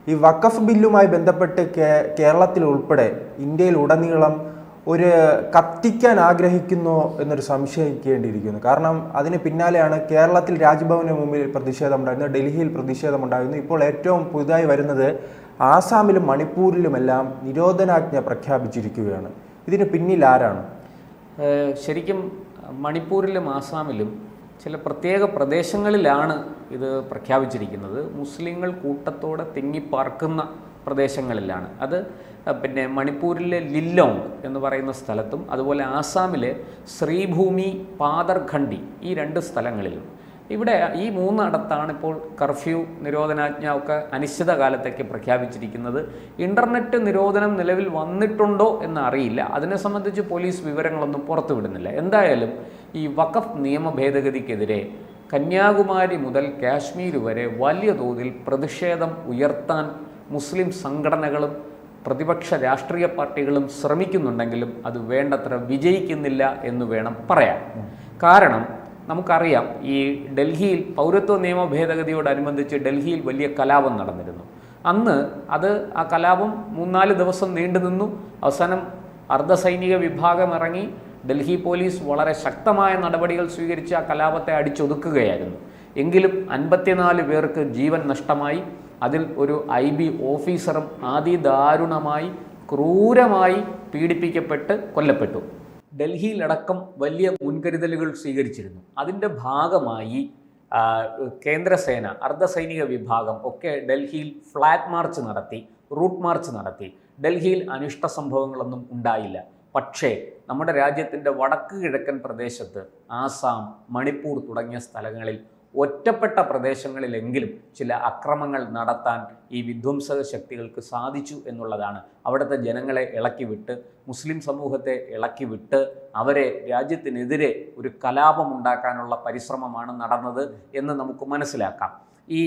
ഈ വഖഫ് ബില്ലുമായി ബന്ധപ്പെട്ട് കേരളത്തിൽ ഉൾപ്പെടെ ഇന്ത്യയിൽ ഉടനീളം ഒരു കത്തിക്കാൻ ആഗ്രഹിക്കുന്നോ എന്നൊരു സംശയിക്കേണ്ടിയിരിക്കുന്നു. കാരണം അതിന് പിന്നാലെയാണ് കേരളത്തിൽ രാജ്ഭവന് മുമ്പിൽ പ്രതിഷേധമുണ്ടായിരുന്നു, ഡൽഹിയിൽ പ്രതിഷേധമുണ്ടായിരുന്നു. ഇപ്പോൾ ഏറ്റവും പുതുതായി വരുന്നത് ആസാമിലും മണിപ്പൂരിലുമെല്ലാം നിരോധനാജ്ഞ പ്രഖ്യാപിച്ചിരിക്കുകയാണ്. ഇതിന് പിന്നിൽ ആരാണ്? ശരിക്കും മണിപ്പൂരിലും ആസാമിലും ചില പ്രത്യേക പ്രദേശങ്ങളിലാണ് ഇത് പ്രഖ്യാപിച്ചിരിക്കുന്നത്. മുസ്ലിങ്ങൾ കൂട്ടത്തോടെ തിങ്ങിപ്പാർക്കുന്ന പ്രദേശങ്ങളിലാണ്. അത് പിന്നെ മണിപ്പൂരിലെ ലില്ലോങ് എന്ന് പറയുന്ന സ്ഥലത്തും അതുപോലെ ആസാമിലെ ശ്രീഭൂമി, പാദർഖണ്ഡി ഈ രണ്ട് സ്ഥലങ്ങളിലും. ഇവിടെ ഈ മൂന്നിടത്താണ് ഇപ്പോൾ കർഫ്യൂ നിരോധനാജ്ഞ ഒക്കെ അനിശ്ചിതകാലത്തേക്ക് പ്രഖ്യാപിച്ചിരിക്കുന്നത്. ഇൻ്റർനെറ്റ് നിരോധനം നിലവിൽ വന്നിട്ടുണ്ടോ എന്ന് അറിയില്ല. അതിനെ സംബന്ധിച്ച് പോലീസ് വിവരങ്ങളൊന്നും പുറത്തുവിടുന്നില്ല. എന്തായാലും ഈ വഖഫ് നിയമ ഭേദഗതിക്കെതിരെ കന്യാകുമാരി മുതൽ കാശ്മീർ വരെ വലിയ തോതിൽ പ്രതിഷേധം ഉയർത്താൻ മുസ്ലിം സംഘടനകളും പ്രതിപക്ഷ രാഷ്ട്രീയ പാർട്ടികളും ശ്രമിക്കുന്നുണ്ടെങ്കിലും അത് വേണ്ടത്ര വിജയിക്കുന്നില്ല എന്ന് വേണം പറയാൻ. കാരണം നമുക്കറിയാം, ഈ ഡൽഹിയിൽ പൗരത്വ നിയമ ഭേദഗതിയോടനുബന്ധിച്ച് ഡൽഹിയിൽ വലിയ കലാപം നടന്നിരുന്നു. അന്ന് ആ കലാപം 3-4 ദിവസം നീണ്ടു നിന്നു. അവസാനം അർദ്ധസൈനിക വിഭാഗം ഇറങ്ങി ഡൽഹി പോലീസ് വളരെ ശക്തമായ നടപടികൾ സ്വീകരിച്ച് ആ കലാപത്തെ അടിച്ചൊതുക്കുകയായിരുന്നു. എങ്കിലും 54 പേർക്ക് ജീവൻ നഷ്ടമായി. അതിൽ ഒരു IB ഓഫീസറും അതിദാരുണമായി ക്രൂരമായി പീഡിപ്പിക്കപ്പെട്ട് കൊല്ലപ്പെട്ടു. ഡൽഹിയിലടക്കം വലിയ മുൻകരുതലുകൾ സ്വീകരിച്ചിരുന്നു. അതിൻ്റെ ഭാഗമായി കേന്ദ്രസേന, അർദ്ധസൈനിക വിഭാഗം ഒക്കെ ഡൽഹിയിൽ ഫ്ലാഗ് മാർച്ച് നടത്തി, റൂട്ട് മാർച്ച് നടത്തി. ഡൽഹിയിൽ അനിഷ്ട സംഭവങ്ങളൊന്നും ഉണ്ടായില്ല. പക്ഷേ നമ്മുടെ രാജ്യത്തിൻ്റെ വടക്ക് കിഴക്കൻ പ്രദേശത്ത് ആസാം, മണിപ്പൂർ തുടങ്ങിയ സ്ഥലങ്ങളിൽ ഒറ്റപ്പെട്ട പ്രദേശങ്ങളിലെങ്കിലും ചില അക്രമങ്ങൾ നടത്താൻ ഈ വിധ്വംസക ശക്തികൾക്ക് സാധിച്ചു എന്നുള്ളതാണ്. അവിടുത്തെ ജനങ്ങളെ ഇളക്കിവിട്ട്, മുസ്ലിം സമൂഹത്തെ ഇളക്കിവിട്ട് അവരെ രാജ്യത്തിനെതിരെ ഒരു കലാപമുണ്ടാക്കാനുള്ള പരിശ്രമമാണ് നടന്നത് എന്ന് നമുക്ക് മനസ്സിലാക്കാം. ഈ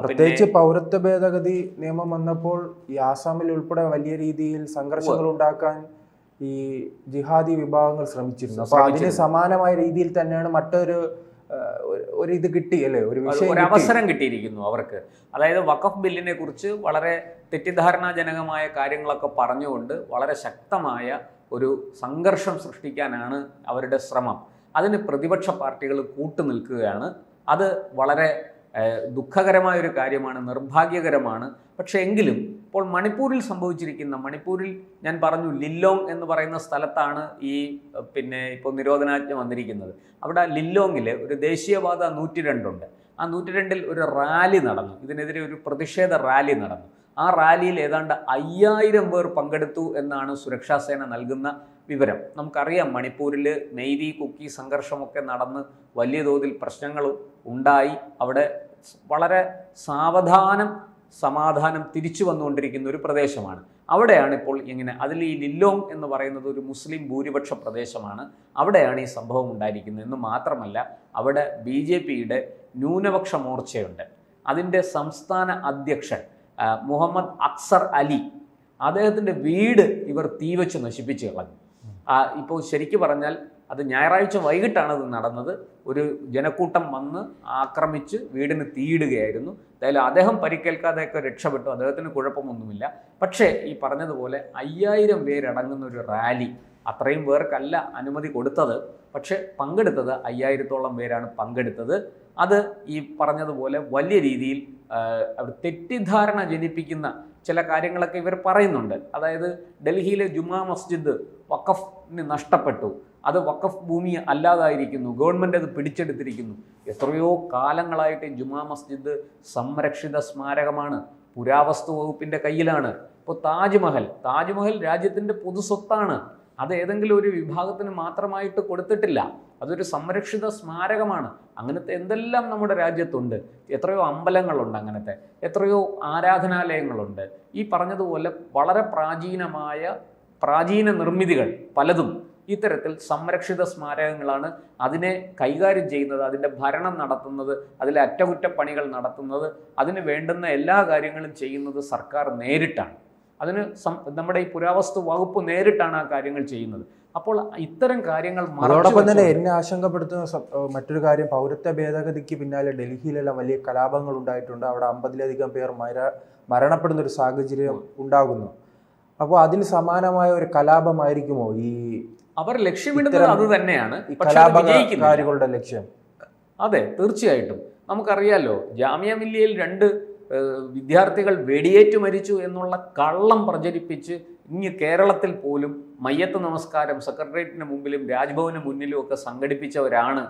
പ്രത്യേകിച്ച് പൗരത്വ ഭേദഗതി നിയമം വന്നപ്പോൾ ഈ ആസാമിൽ ഉൾപ്പെടെ വലിയ രീതിയിൽ സംഘർഷങ്ങൾ ഉണ്ടാക്കാൻ ഈ ജിഹാദി വിഭാഗങ്ങൾ ശ്രമിച്ചിരുന്നു. അപ്പോൾ അതിന് സമാനമായ രീതിയിൽ തന്നെയാണ് മറ്റൊരു ഇത് കിട്ടി അല്ലേ, ഒരു അവസരം കിട്ടിയിരിക്കുന്നു അവർക്ക്. അതായത് വഖഫ് ബില്ലിനെ കുറിച്ച് വളരെ തെറ്റിദ്ധാരണാജനകമായ കാര്യങ്ങളൊക്കെ പറഞ്ഞുകൊണ്ട് വളരെ ശക്തമായ ഒരു സംഘർഷം സൃഷ്ടിക്കാനാണ് അവരുടെ ശ്രമം. അതിന് പ്രതിപക്ഷ പാർട്ടികൾ കൂട്ടുനിൽക്കുകയാണ്. അത് വളരെ ദുഃഖകരമായൊരു കാര്യമാണ്, നിർഭാഗ്യകരമാണ്. പക്ഷേ എങ്കിലും ഇപ്പോൾ മണിപ്പൂരിൽ ഞാൻ പറഞ്ഞു, ലില്ലോങ് എന്ന് പറയുന്ന സ്ഥലത്താണ് ഇപ്പോൾ നിരോധനാജ്ഞ വന്നിരിക്കുന്നത്. അവിടെ ലില്ലോങ്ങിൽ ഒരു ദേശീയപാത 102 ഉണ്ട്. ആ 102-ൽ ഒരു റാലി നടന്നു. ഇതിനെതിരെ ഒരു പ്രതിഷേധ റാലി നടന്നു. ആ റാലിയിൽ ഏതാണ്ട് 5000 പേർ പങ്കെടുത്തു എന്നാണ് സുരക്ഷാ സേന നൽകുന്ന വിവരം. നമുക്കറിയാം, മണിപ്പൂരിൽ നെയ്തി കുക്കി സംഘർഷമൊക്കെ നടന്ന് വലിയ തോതിൽ പ്രശ്നങ്ങൾ ഉണ്ടായി. അവിടെ വളരെ സമാധാനം തിരിച്ചു വന്നുകൊണ്ടിരിക്കുന്ന ഒരു പ്രദേശമാണ്. അവിടെയാണ് ഇപ്പോൾ അതിൽ ഈ ലില്ലോങ് എന്ന് പറയുന്നത് ഒരു മുസ്ലിം ഭൂരിപക്ഷ പ്രദേശമാണ്. അവിടെയാണ് ഈ സംഭവം ഉണ്ടായിരിക്കുന്നത്. എന്ന് മാത്രമല്ല, അവിടെ BJPയുടെ ന്യൂനപക്ഷ മോർച്ചയുണ്ട്. അതിൻ്റെ സംസ്ഥാന അധ്യക്ഷൻ മുഹമ്മദ് അക്സർ അലി, അദ്ദേഹത്തിൻ്റെ വീട് ഇവർ തീവച്ച് നശിപ്പിച്ച് കളഞ്ഞു. ഇപ്പോൾ ശരിക്കു പറഞ്ഞാൽ അത് ഞായറാഴ്ച വൈകിട്ടാണ് അത് നടന്നത്. ഒരു ജനക്കൂട്ടം വന്ന് ആക്രമിച്ച് വീടിന് തീയിടുകയായിരുന്നു. എന്തായാലും അദ്ദേഹം പരിക്കേൽക്കാതെയൊക്കെ രക്ഷപ്പെട്ടു, അദ്ദേഹത്തിന് കുഴപ്പമൊന്നുമില്ല. പക്ഷേ ഈ പറഞ്ഞതുപോലെ 5000 പേരടങ്ങുന്ന ഒരു റാലി, അത്രയും പേർക്കല്ല അനുമതി കൊടുത്തത്, പക്ഷേ പങ്കെടുത്തത് 5000-ഓളം പേരാണ് പങ്കെടുത്തത്. അത് ഈ പറഞ്ഞതുപോലെ വലിയ രീതിയിൽ തെറ്റിദ്ധാരണ ജനിപ്പിക്കുന്ന ചില കാര്യങ്ങളൊക്കെ ഇവർ പറയുന്നുണ്ട്. അതായത് ഡൽഹിയിലെ ജുമാ മസ്ജിദ് വഖഫിന് നഷ്ടപ്പെട്ടു, അത് വഖഫ് ഭൂമി അല്ലാതായിരിക്കുന്നു, ഗവൺമെൻറ് അത് പിടിച്ചെടുത്തിരിക്കുന്നു. എത്രയോ കാലങ്ങളായിട്ട് ജുമാ മസ്ജിദ് സംരക്ഷിത സ്മാരകമാണ്, പുരാവസ്തു വകുപ്പിൻ്റെ കയ്യിലാണ്. ഇപ്പോൾ താജ്മഹൽ രാജ്യത്തിൻ്റെ പൊതുസ്വത്താണ്. അത് ഏതെങ്കിലും ഒരു വിഭാഗത്തിന് മാത്രമായിട്ട് കൊടുത്തിട്ടില്ല. അതൊരു സംരക്ഷിത സ്മാരകമാണ്. അങ്ങനത്തെ എന്തെല്ലാം നമ്മുടെ രാജ്യത്തുണ്ട്. എത്രയോ അമ്പലങ്ങളുണ്ട്, അങ്ങനത്തെ എത്രയോ ആരാധനാലയങ്ങളുണ്ട്. ഈ പറഞ്ഞതുപോലെ വളരെ പ്രാചീന നിർമ്മിതികൾ പലതും ഇത്തരത്തിൽ സംരക്ഷിത സ്മാരകങ്ങളാണ്. അതിനെ കൈകാര്യം ചെയ്യുന്നത്, അതിൻ്റെ ഭരണം നടത്തുന്നത്, അതിലെ അറ്റകുറ്റപ്പണികൾ നടത്തുന്നത്, അതിന് വേണ്ടുന്ന എല്ലാ കാര്യങ്ങളും ചെയ്യുന്നത് സർക്കാർ നേരിട്ടാണ്. അതിന് നമ്മുടെ ഈ പുരാവസ്തു വകുപ്പ് നേരിട്ടാണ് ആ കാര്യങ്ങൾ ചെയ്യുന്നത്. അപ്പോൾ ഇത്തരം കാര്യങ്ങൾ അതോടൊപ്പം തന്നെ എന്നെ ആശങ്കപ്പെടുത്തുന്ന മറ്റൊരു കാര്യം, പൗരത്വ ഭേദഗതിക്ക് പിന്നാലെ ഡൽഹിയിലെല്ലാം വലിയ കലാപങ്ങൾ ഉണ്ടായിട്ടുണ്ട്. അവിടെ 50-ലധികം പേർ മരണപ്പെടുന്ന ഒരു സാഹചര്യം ഉണ്ടാകുന്നു. അപ്പോൾ അതിന് സമാനമായ ഒരു കലാപമായിരിക്കുമോ ഈ അവർ ലക്ഷ്യമിടുന്നത്? അത് തന്നെയാണ് ഈ കലാപകാരികളുടെ ലക്ഷ്യം. അതെ, തീർച്ചയായിട്ടും. നമുക്കറിയാലോ, ജാമിയ മില്ലിയയിൽ 2 വിദ്യാർത്ഥികൾ വെടിയേറ്റ് മരിച്ചു എന്നുള്ള കള്ളം പ്രചരിപ്പിച്ച് ഇങ്ങ് കേരളത്തിൽ പോലും മയ്യത്ത് നമസ്കാരം സെക്രട്ടേറിയറ്റിന് മുമ്പിലും രാജ്ഭവന് മുന്നിലും ഒക്കെ സംഘടിപ്പിച്ചവരാണ്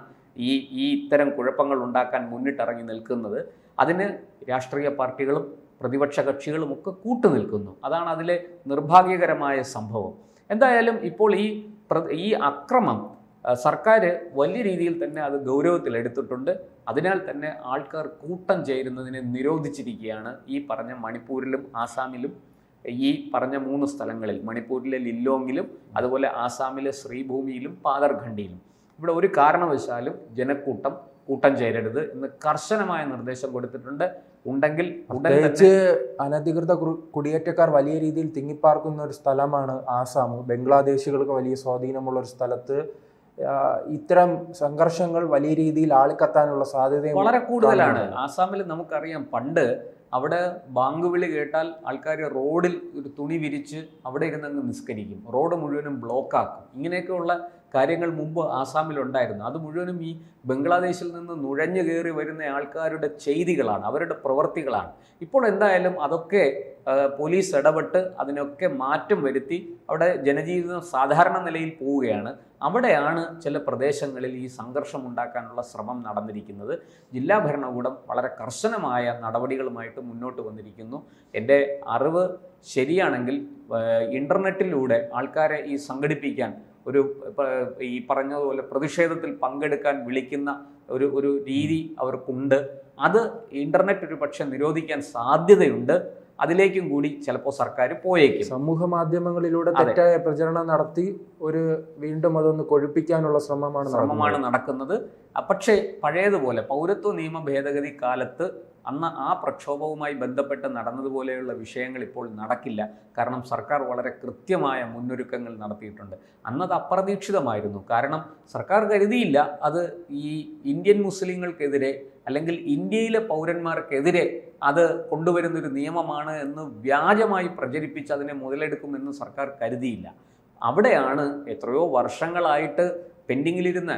ഈ ഇത്തരം കുഴപ്പങ്ങൾ ഉണ്ടാക്കാൻ മുന്നിട്ടിറങ്ങി നിൽക്കുന്നത്. അതിന് രാഷ്ട്രീയ പാർട്ടികളും പ്രതിപക്ഷ കക്ഷികളും ഒക്കെ കൂട്ടുനിൽക്കുന്നു. അതാണ് അതിലെ നിർഭാഗ്യകരമായ സംഭവം. എന്തായാലും ഇപ്പോൾ ഈ അക്രമം സർക്കാർ വലിയ രീതിയിൽ തന്നെ അത് ഗൗരവത്തിലെടുത്തിട്ടുണ്ട്. അതിനാൽ തന്നെ ആൾക്കാർ കൂട്ടം ചേരുന്നതിനെ നിരോധിച്ചിരിക്കുകയാണ്. ഈ പറഞ്ഞ മണിപ്പൂരിലും ആസാമിലും, ഈ പറഞ്ഞ 3 സ്ഥലങ്ങളിൽ, മണിപ്പൂരിലെ ലില്ലോങ്ങിലും അതുപോലെ ആസാമിലെ ശ്രീഭൂമിയിലും പാതർഖണ്ഡിയിലും ഇവിടെ ഒരു കാരണവശാലും കൂട്ടം ചേരരുത് എന്ന് കർശനമായ നിർദ്ദേശം കൊടുത്തിട്ടുണ്ട്. ഉണ്ടെങ്കിൽ പ്രത്യേകിച്ച് അനധികൃത കുടിയേറ്റക്കാർ വലിയ രീതിയിൽ തിങ്ങിപ്പാർക്കുന്ന ഒരു സ്ഥലമാണ് ആസാം. ബംഗ്ലാദേശികൾക്ക് വലിയ സ്വാധീനമുള്ള ഒരു സ്ഥലത്ത് ഇത്തരം സംഘർഷങ്ങൾ വലിയ രീതിയിൽ ആളിക്കത്താനുള്ള സാധ്യത വളരെ കൂടുതലാണ്. ആസാമിൽ നമുക്കറിയാം, പണ്ട് അവിടെ ബാങ്ക് വിളി കേട്ടാൽ ആൾക്കാർ റോഡിൽ ഒരു തുണി വിരിച്ച് അവിടെ ഇരുന്നങ്ങ് നിസ്കരിക്കും, റോഡ് മുഴുവനും ബ്ലോക്കാക്കും. ഇങ്ങനെയൊക്കെയുള്ള കാര്യങ്ങൾ മുമ്പ് ആസാമിലുണ്ടായിരുന്നു. അത് മുഴുവനും ഈ ബംഗ്ലാദേശിൽ നിന്ന് നുഴഞ്ഞു കയറി വരുന്ന ആൾക്കാരുടെ ചെയ്തികളാണ്, അവരുടെ പ്രവൃത്തികളാണ്. ഇപ്പോൾ എന്തായാലും അതൊക്കെ പോലീസ് ഇടപെട്ട് അതിനൊക്കെ മാറ്റം വരുത്തി അവിടെ ജനജീവിതം സാധാരണ നിലയിൽ പോവുകയാണ്. അവിടെയാണ് ചില പ്രദേശങ്ങളിൽ ഈ സംഘർഷം ഉണ്ടാക്കാനുള്ള ശ്രമം നടന്നിരിക്കുന്നത്. ജില്ലാ ഭരണകൂടം വളരെ കർശനമായ നടപടികളുമായിട്ട് മുന്നോട്ട് വന്നിരിക്കുന്നു. എൻ്റെ അറിവ് ശരിയാണെങ്കിൽ ഇൻ്റർനെറ്റിലൂടെ ആൾക്കാരെ ഈ സംഘടിപ്പിക്കാൻ ഈ പറഞ്ഞതുപോലെ പ്രതിഷേധത്തിൽ പങ്കെടുക്കാൻ വിളിക്കുന്ന ഒരു രീതി അവർക്കുണ്ട്. അത് ഇൻ്റർനെറ്റ് ഒരു പക്ഷേ നിരോധിക്കാൻ സാധ്യതയുണ്ട്. അതിലേക്കും കൂടി ചിലപ്പോൾ സർക്കാർ പോയേക്കും. സമൂഹ മാധ്യമങ്ങളിലൂടെ തെറ്റായ പ്രചരണം നടത്തി വീണ്ടും അതൊന്ന് കൊഴുപ്പിക്കാനുള്ള ശ്രമമാണ് നടക്കുന്നത്. പക്ഷേ പഴയതുപോലെ പൗരത്വ നിയമ ഭേദഗതി കാലത്ത് അന്ന് ആ പ്രക്ഷോഭവുമായി ബന്ധപ്പെട്ട് നടന്നതുപോലെയുള്ള വിഷയങ്ങൾ ഇപ്പോൾ നടക്കില്ല. കാരണം സർക്കാർ വളരെ കൃത്യമായ മുന്നൊരുക്കങ്ങൾ നടത്തിയിട്ടുണ്ട്. അന്നത് അപ്രതീക്ഷിതമായിരുന്നു. കാരണം സർക്കാർ കരുതിയില്ല അത് ഈ ഇന്ത്യൻ മുസ്ലിങ്ങൾക്കെതിരെ അല്ലെങ്കിൽ ഇന്ത്യയിലെ പൗരന്മാർക്കെതിരെ അത് കൊണ്ടുവരുന്നൊരു നിയമമാണ് എന്ന് വ്യാജമായി പ്രചരിപ്പിച്ച് അതിനെ മുതലെടുക്കുമെന്ന് സർക്കാർ കരുതിയില്ല. അവിടെയാണ് എത്രയോ വർഷങ്ങളായിട്ട് പെൻഡിങ്ങിലിരുന്ന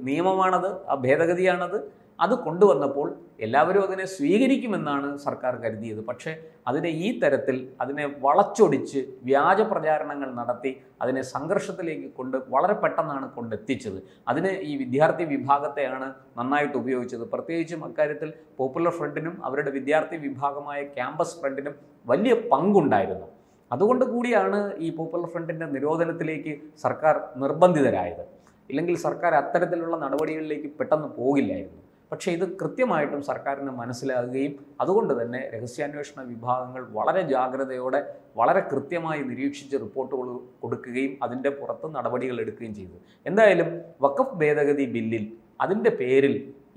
നിയമമാണത്, ആ ഭേദഗതിയാണത്. അത് കൊണ്ടുവന്നപ്പോൾ എല്ലാവരും അതിനെ സ്വീകരിക്കുമെന്നാണ് സർക്കാർ കരുതിയത്. പക്ഷേ അതിനെ ഈ തരത്തിൽ അതിനെ വളച്ചൊടിച്ച് വ്യാജ പ്രചാരണങ്ങൾ നടത്തി അതിനെ സംഘർഷത്തിലേക്ക് വളരെ പെട്ടെന്നാണ് കൊണ്ടെത്തിച്ചത്. അതിന് ഈ വിദ്യാർത്ഥി വിഭാഗത്തെയാണ് നന്നായിട്ട് ഉപയോഗിച്ചത്. പ്രത്യേകിച്ചും അക്കാര്യത്തിൽ പോപ്പുലർ ഫ്രണ്ടിനും അവരുടെ വിദ്യാർത്ഥി വിഭാഗമായ ക്യാമ്പസ് ഫ്രണ്ടിനും വലിയ പങ്കുണ്ടായിരുന്നു. അതുകൊണ്ട് കൂടിയാണ് ഈ പോപ്പുലർ ഫ്രണ്ടിൻ്റെ നിരോധനത്തിലേക്ക് സർക്കാർ നിർബന്ധിതരായത്. ഇല്ലെങ്കിൽ സർക്കാർ അത്തരത്തിലുള്ള നടപടികളിലേക്ക് പെട്ടെന്ന് പോകില്ലായിരുന്നു. പക്ഷേ ഇത് കൃത്യമായിട്ടും സർക്കാരിന് മനസ്സിലാകുകയും അതുകൊണ്ട് തന്നെ രഹസ്യാന്വേഷണ വിഭാഗങ്ങൾ വളരെ ജാഗ്രതയോടെ വളരെ കൃത്യമായി നിരീക്ഷിച്ച് റിപ്പോർട്ടുകൾ കൊടുക്കുകയും അതിൻ്റെ പുറത്ത് നടപടികൾ എടുക്കുകയും ചെയ്തു. എന്തായാലും വഖഫ് ഭേദഗതി ബില്ലിൽ അതിൻ്റെ പേരിൽ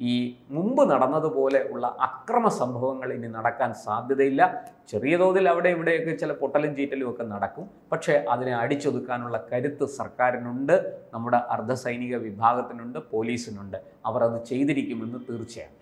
ഈ മുമ്പ് നടന്നതുപോലെ ഉള്ള അക്രമ സംഭവങ്ങൾ ഇനി നടക്കാൻ സാധ്യതയില്ല. ചെറിയ തോതിൽ അവിടെ ഇവിടെയൊക്കെ ചില പൊട്ടലും ചീറ്റലും ഒക്കെ നടക്കും. പക്ഷേ അതിനെ അടിച്ചൊതുക്കാനുള്ള കരുത്ത് സർക്കാരിനുണ്ട്, നമ്മുടെ അർദ്ധസൈനിക വിഭാഗത്തിനുണ്ട്, പോലീസിനുണ്ട്. അവർ അത് ചെയ്തിരിക്കുമെന്ന് തീർച്ചയാണ്.